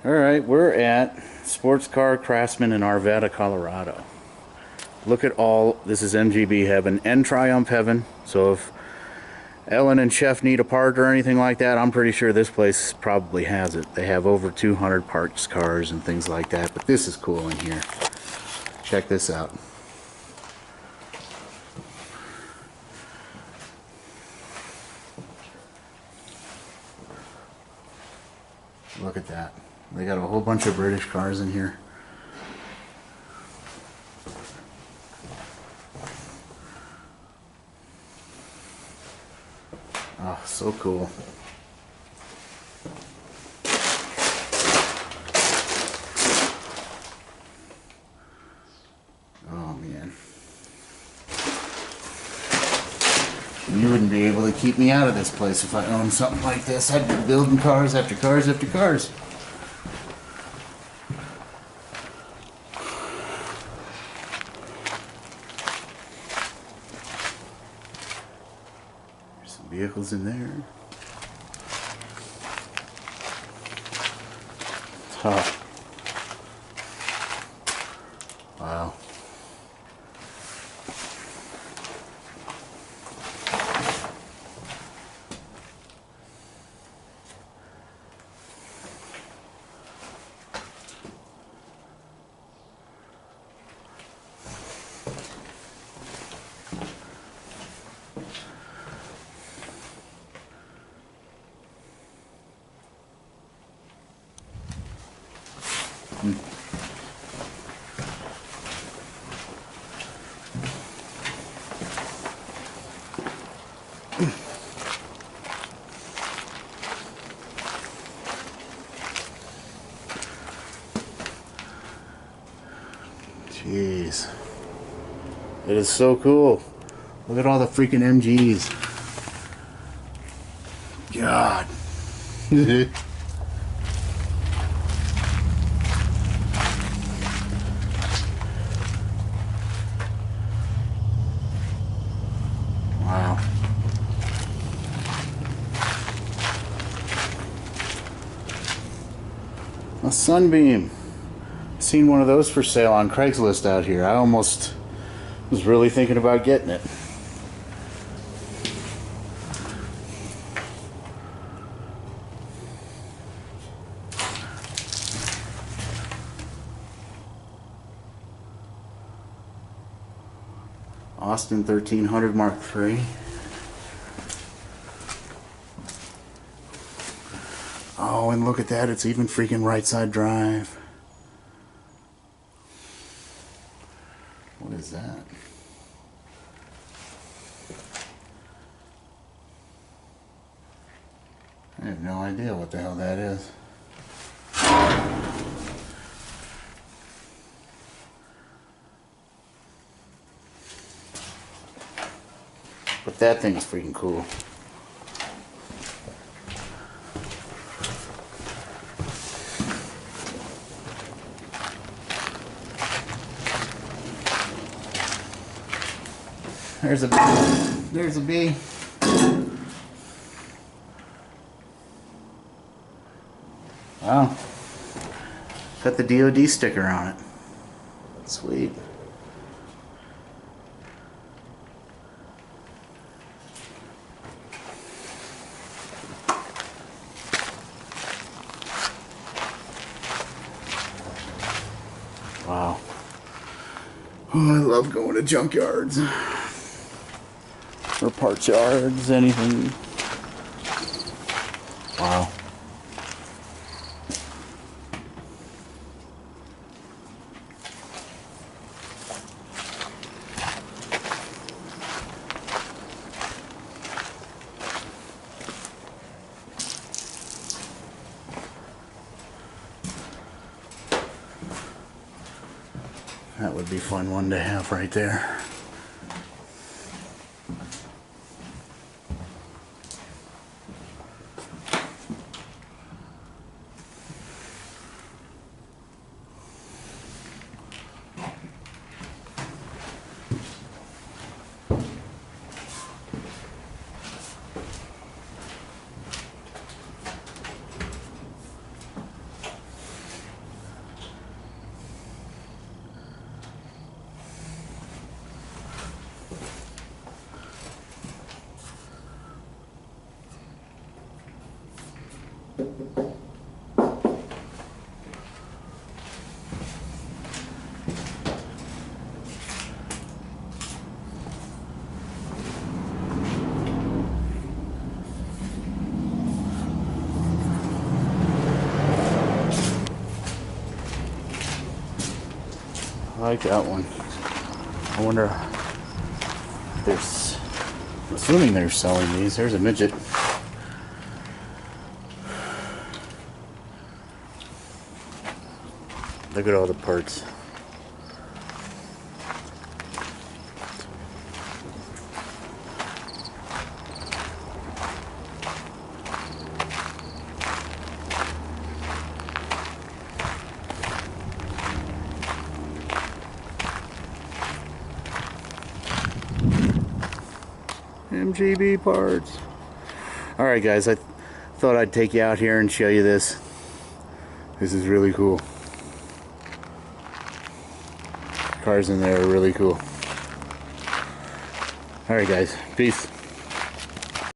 Alright, we're at Sports Car Craftsman in Arvada, Colorado. Look at all, this is MGB heaven and Triumph heaven. So if Ellen and Chef need a part or anything like that, I'm pretty sure this place probably has it. They have over 200 parts cars and things like that, but this is cool in here. Check this out. Look at that. They got a whole bunch of British cars in here. Oh, so cool. Oh, man. You wouldn't be able to keep me out of this place if I owned something like this. I'd be building cars after cars after cars. There's some vehicles in there. Oh. Wow. Jeez. It is so cool. Look at all the freaking MGs. God. Wow. A Sunbeam. Seen one of those for sale on Craigslist out here. I almost was really thinking about getting it. Austin 1300 Mark III. Oh, and look at that. It's even freaking right side drive. What is that? I have no idea what the hell that is. But that thing's freaking cool. There's a bee. There's a bee. Wow. Got the DOD sticker on it. Sweet. Wow. Oh, I love going to junkyards. Or parts yards, anything. Wow. That would be fun one to have right there. I like that one. I wonder if there's, I'm assuming they're selling these. There's a midget. Look at all the parts. MGB parts. Alright guys, I thought I'd take you out here and show you this. This is really cool. Cars in there are really cool. Alright guys, peace.